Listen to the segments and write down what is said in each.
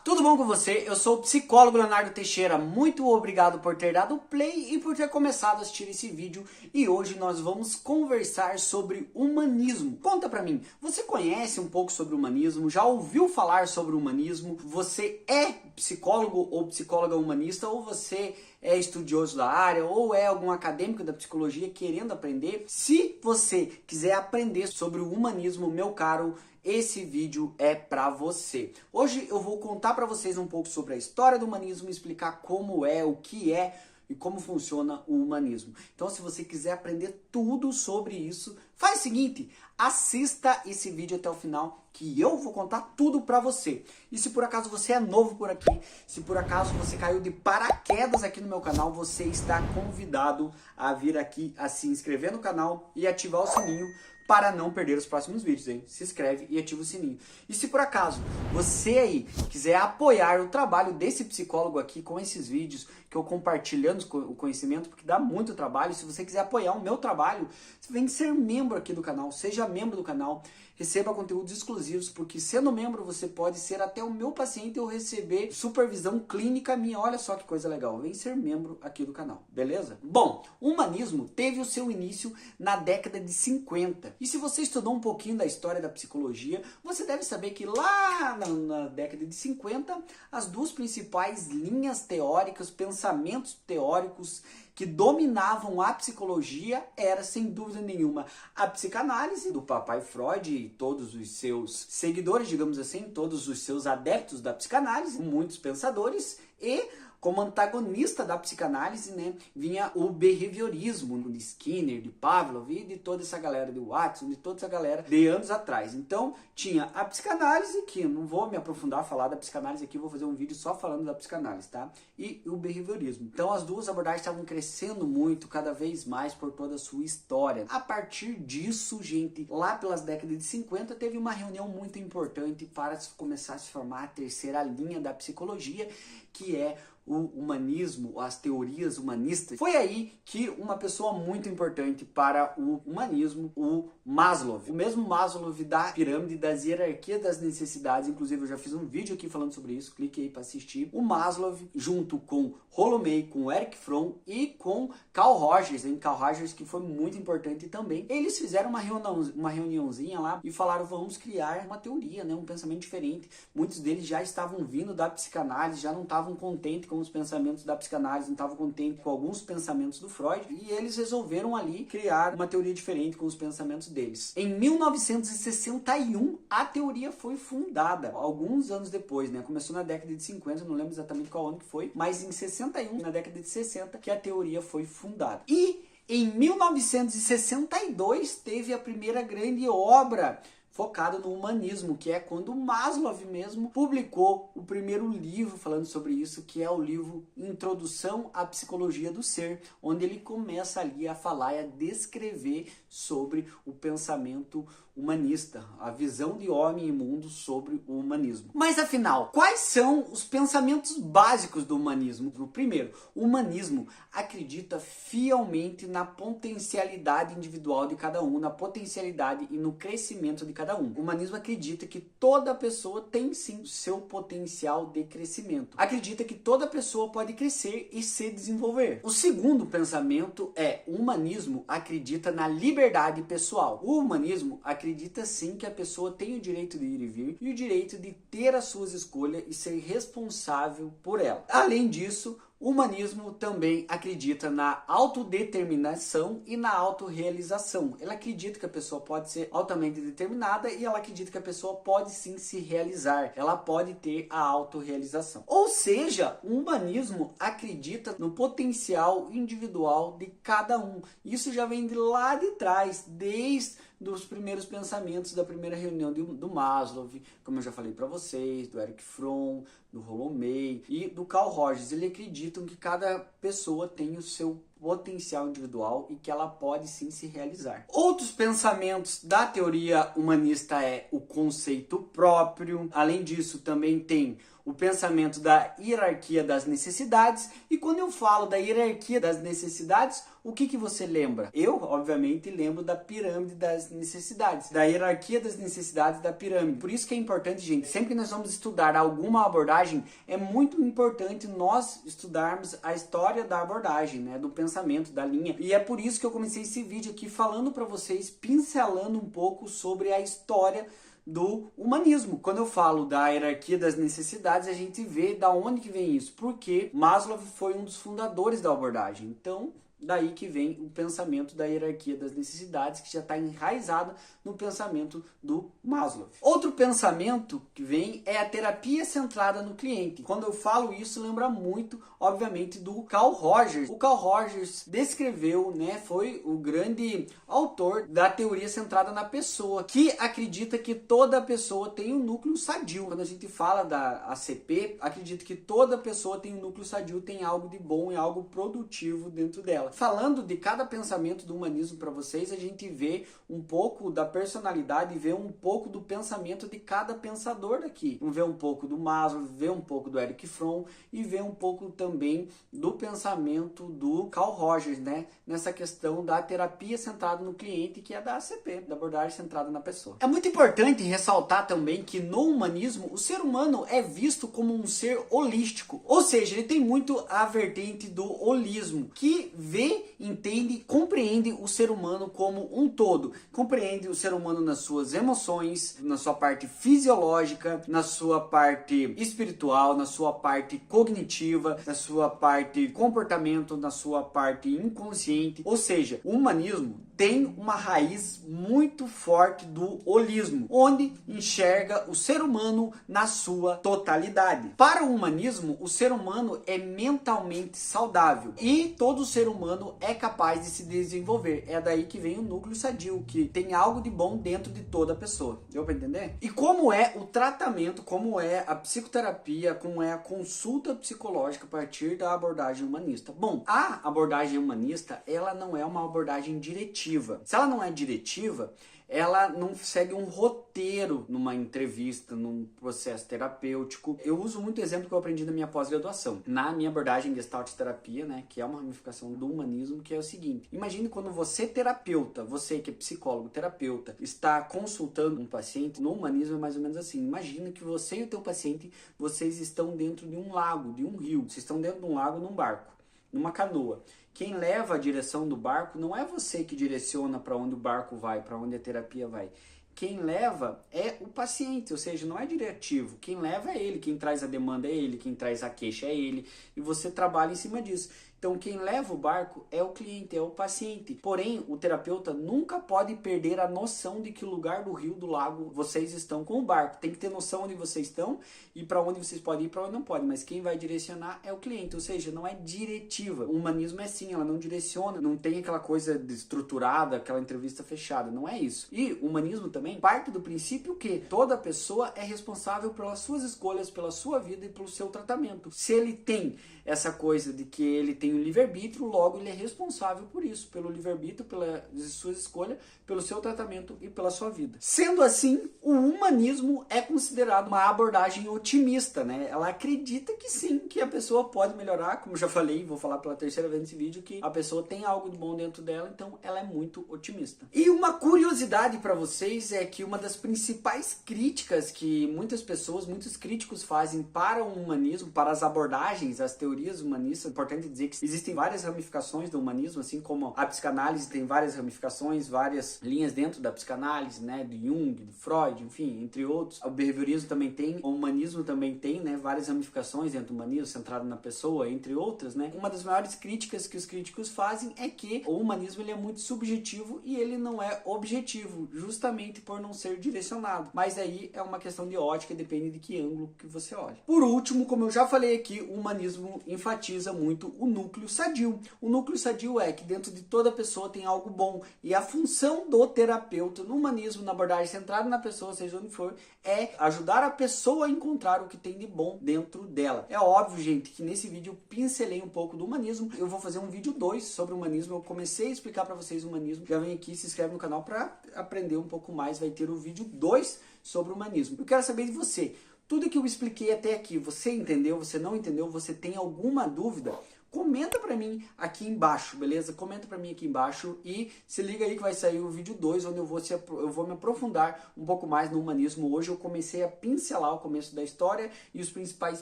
tudo bom com você? Eu sou o psicólogo Leonardo Teixeira, muito obrigado por ter dado play e por ter começado a assistir esse vídeo. E hoje nós vamos conversar sobre humanismo. Conta pra mim, você conhece um pouco sobre humanismo? Já ouviu falar sobre humanismo? Você é psicólogo ou psicóloga humanista? Ou você é estudioso da área? Ou é algum acadêmico da psicologia querendo aprender? Se você quiser aprender sobre o humanismo, meu caro, esse vídeo é para você. Hoje eu vou contar para vocês um pouco sobre a história do humanismo, explicar como é, o que é e como funciona o humanismo. Então, se você quiser aprender tudo sobre isso, faz o seguinte, assista esse vídeo até o final, que eu vou contar tudo para você. E se por acaso você é novo por aqui, se por acaso você caiu de paraquedas aqui no meu canal, você está convidado a vir aqui a se inscrever no canal e ativar o sininho para não perder os próximos vídeos, hein? Se inscreve e ativa o sininho. E se por acaso você aí quiser apoiar o trabalho desse psicólogo aqui com esses vídeos, que eu compartilhando o conhecimento, porque dá muito trabalho, se você quiser apoiar o meu trabalho, você vem ser membro aqui do canal, seja membro do canal, receba conteúdos exclusivos, porque sendo membro você pode ser até o meu paciente ou receber supervisão clínica minha. Olha só que coisa legal, vem ser membro aqui do canal, beleza? Bom, o humanismo teve o seu início na década de 50. E se você estudou um pouquinho da história da psicologia, você deve saber que lá na década de 50, as duas principais linhas teóricas, pensamentos teóricos que dominavam a psicologia era, sem dúvida nenhuma, a psicanálise do papai Freud e todos os seus seguidores, digamos assim, todos os seus adeptos da psicanálise, muitos pensadores, e como antagonista da psicanálise, né, vinha o behaviorismo de Skinner, de Pavlov e de toda essa galera de Watson, de toda essa galera de anos atrás. Então, tinha a psicanálise, que eu não vou me aprofundar a falar da psicanálise aqui, vou fazer um vídeo só falando da psicanálise, tá? E o behaviorismo. Então, as duas abordagens estavam crescendo muito, cada vez mais, por toda a sua história. A partir disso, gente, lá pelas décadas de 50, teve uma reunião muito importante para começar a se formar a terceira linha da psicologia, que é o humanismo, as teorias humanistas. Foi aí que uma pessoa muito importante para o humanismo, o Maslow, o mesmo Maslow da pirâmide das hierarquias das necessidades, inclusive eu já fiz um vídeo aqui falando sobre isso, clique aí para assistir. O Maslow, junto com Rollo May, com Erich Fromm e com Carl Rogers, hein? Carl Rogers, que foi muito importante também, eles fizeram uma reuniãozinha lá e falaram, vamos criar uma teoria, né? Um pensamento diferente. Muitos deles já estavam vindo da psicanálise, já não estavam contentes com os pensamentos da psicanálise, não estavam contentes com alguns pensamentos do Freud, e eles resolveram ali criar uma teoria diferente com os pensamentos deles. Em 1961, a teoria foi fundada, alguns anos depois, né? Começou na década de 50, não lembro exatamente qual ano que foi, mas em 61, na década de 60, que a teoria foi fundada. E em 1962 teve a primeira grande obra focado no humanismo, que é quando Maslow mesmo publicou o primeiro livro falando sobre isso, que é o livro Introdução à Psicologia do Ser, onde ele começa ali a falar e a descrever sobre o pensamento humanista, a visão de homem e mundo sobre o humanismo. Mas afinal, quais são os pensamentos básicos do humanismo? Primeiro, o humanismo acredita fielmente na potencialidade individual de cada um, na potencialidade e no crescimento de cada um. O humanismo acredita que toda pessoa tem sim o seu potencial de crescimento. Acredita que toda pessoa pode crescer e se desenvolver. O segundo pensamento é, o humanismo acredita na liberdade pessoal. O humanismo acredita sim que a pessoa tem o direito de ir e vir e o direito de ter as suas escolhas e ser responsável por ela. Além disso, o humanismo também acredita na autodeterminação e na autorrealização. Ela acredita que a pessoa pode ser altamente determinada e ela acredita que a pessoa pode sim se realizar. Ela pode ter a autorrealização. Ou seja, o humanismo acredita no potencial individual de cada um. Isso já vem de lá de trás, desde dos primeiros pensamentos da primeira reunião do Maslow, como eu já falei para vocês, do Erich Fromm, do Rollo May e do Carl Rogers. Eles acreditam que cada pessoa tem o seu potencial individual e que ela pode sim se realizar. Outros pensamentos da teoria humanista é o conceito próprio. Além disso, também tem o pensamento da hierarquia das necessidades. E quando eu falo da hierarquia das necessidades, o que você lembra? Eu, obviamente, lembro da pirâmide das necessidades, da hierarquia das necessidades da pirâmide. Por isso que é importante, gente, sempre que nós vamos estudar alguma abordagem, é muito importante nós estudarmos a história da abordagem, né, do pensamento, da linha. E é por isso que eu comecei esse vídeo aqui falando para vocês, pincelando um pouco sobre a história do humanismo. Quando eu falo da hierarquia das necessidades, a gente vê da onde que vem isso, porque Maslow foi um dos fundadores da abordagem. Então, daí que vem o pensamento da hierarquia das necessidades, que já está enraizado no pensamento do Maslow. Outro pensamento que vem é a terapia centrada no cliente. Quando eu falo isso, lembra muito, obviamente, do Carl Rogers. O Carl Rogers descreveu, né, foi o grande autor da teoria centrada na pessoa, que acredita que toda pessoa tem um núcleo sadio. Quando a gente fala da ACP, acredita que toda pessoa tem um núcleo sadio, tem algo de bom e algo produtivo dentro dela. Falando de cada pensamento do humanismo para vocês, a gente vê um pouco da personalidade e vê um pouco do pensamento de cada pensador daqui. Vê um pouco do Maslow, vê um pouco do Erich Fromm e vê um pouco também do pensamento do Carl Rogers, né? Nessa questão da terapia centrada no cliente, que é da ACP, da abordagem centrada na pessoa. É muito importante ressaltar também que no humanismo o ser humano é visto como um ser holístico, ou seja, ele tem muito a vertente do holismo, que vê, entende, compreende o ser humano como um todo, compreende o ser humano nas suas emoções, na sua parte fisiológica, na sua parte espiritual, na sua parte cognitiva, na sua parte comportamento, na sua parte inconsciente. Ou seja, o humanismo tem uma raiz muito forte do holismo, onde enxerga o ser humano na sua totalidade. Para o humanismo, o ser humano é mentalmente saudável e todo ser humano é capaz de se desenvolver. É daí que vem o núcleo sadio, que tem algo de bom dentro de toda pessoa. Deu para entender? E como é o tratamento, como é a psicoterapia, como é a consulta psicológica a partir da abordagem humanista? Bom, a abordagem humanista, ela não é uma abordagem diretiva. Se ela não é diretiva, ela não segue um roteiro numa entrevista, num processo terapêutico. Eu uso muito exemplo que eu aprendi na minha pós-graduação. Na minha abordagem Gestalt terapia, né, que é uma ramificação do humanismo, que é o seguinte: imagine quando você, terapeuta, você que é psicólogo, terapeuta, está consultando um paciente. No humanismo é mais ou menos assim. Imagina que você e o teu paciente, vocês estão dentro de um lago, de um rio. Vocês estão dentro de um lago num barco, numa canoa. Quem leva a direção do barco não é você que direciona para onde o barco vai, para onde a terapia vai. Quem leva é o paciente, ou seja, não é diretivo. Quem leva é ele, quem traz a demanda é ele, quem traz a queixa é ele, e você trabalha em cima disso. Então, quem leva o barco é o cliente, é o paciente. Porém, o terapeuta nunca pode perder a noção de que lugar do rio, do lago, vocês estão com o barco. Tem que ter noção onde vocês estão e para onde vocês podem ir e para onde não podem. Mas quem vai direcionar é o cliente, ou seja, não é diretiva. O humanismo é assim, ela não direciona, não tem aquela coisa estruturada, aquela entrevista fechada. Não é isso. E o humanismo também parte do princípio que toda pessoa é responsável pelas suas escolhas, pela sua vida e pelo seu tratamento. Se ele tem essa coisa de que ele tem o livre-arbítrio, logo ele é responsável por isso, pelo livre-arbítrio, pela sua escolha, pelo seu tratamento e pela sua vida. Sendo assim, o humanismo é considerado uma abordagem otimista, né? Ela acredita que sim, que a pessoa pode melhorar, como eu já falei, vou falar pela terceira vez nesse vídeo, que a pessoa tem algo de bom dentro dela, então ela é muito otimista. E uma curiosidade para vocês é que uma das principais críticas que muitas pessoas, muitos críticos fazem para o humanismo, para as abordagens, as teorias humanistas, é importante dizer que existem várias ramificações do humanismo, assim como a psicanálise tem várias ramificações, várias linhas dentro da psicanálise, né, do Jung, do Freud, enfim, entre outros. O behaviorismo também tem, o humanismo também tem, né, várias ramificações dentro do humanismo, centrado na pessoa, entre outras, né. Uma das maiores críticas que os críticos fazem é que o humanismo ele é muito subjetivo e ele não é objetivo, justamente por não ser direcionado. Mas aí é uma questão de ótica, depende de que ângulo que você olha. Por último, como eu já falei aqui, o humanismo enfatiza muito o núcleo núcleo sadio. O núcleo sadio é que dentro de toda pessoa tem algo bom, e a função do terapeuta no humanismo, na abordagem centrada na pessoa, seja onde for, é ajudar a pessoa a encontrar o que tem de bom dentro dela. É óbvio, gente, que nesse vídeo eu pincelei um pouco do humanismo. Eu vou fazer um vídeo 2 sobre o humanismo. Eu comecei a explicar para vocês o humanismo. Já vem aqui, se inscreve no canal para aprender um pouco mais. Vai ter o vídeo 2 sobre o humanismo. Eu quero saber de você. Tudo que eu expliquei até aqui, você entendeu? Você não entendeu? Você tem alguma dúvida? Comenta pra mim aqui embaixo, beleza? Comenta pra mim aqui embaixo e se liga aí que vai sair o vídeo 2, onde eu vou me aprofundar um pouco mais no humanismo. Hoje eu comecei a pincelar o começo da história e os principais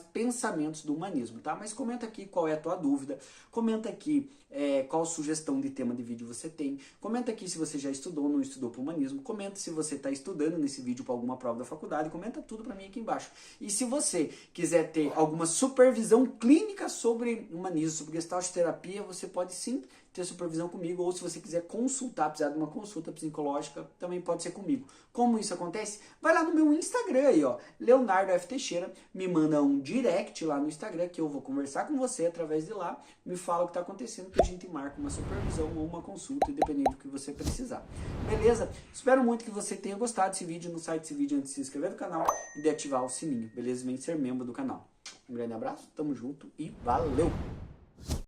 pensamentos do humanismo, tá? Mas comenta aqui qual é a tua dúvida, comenta aqui qual sugestão de tema de vídeo você tem, comenta aqui se você já estudou ou não estudou para o humanismo, comenta se você está estudando nesse vídeo para alguma prova da faculdade, comenta tudo para mim aqui embaixo. E se você quiser ter alguma supervisão clínica sobre humanismo, sobre Gestalt terapia, você pode sim ter supervisão comigo, ou se você quiser consultar, precisar de uma consulta psicológica, também pode ser comigo. Como isso acontece? Vai lá no meu Instagram aí, ó, Leonardo F. Teixeira, me manda um direct lá no Instagram, que eu vou conversar com você através de lá, me fala o que está acontecendo, que a gente marca uma supervisão ou uma consulta, independente do que você precisar. Beleza? Espero muito que você tenha gostado desse vídeo. Não sai desse vídeo antes de se inscrever no canal e de ativar o sininho, beleza? Vem ser membro do canal. Um grande abraço, tamo junto e valeu!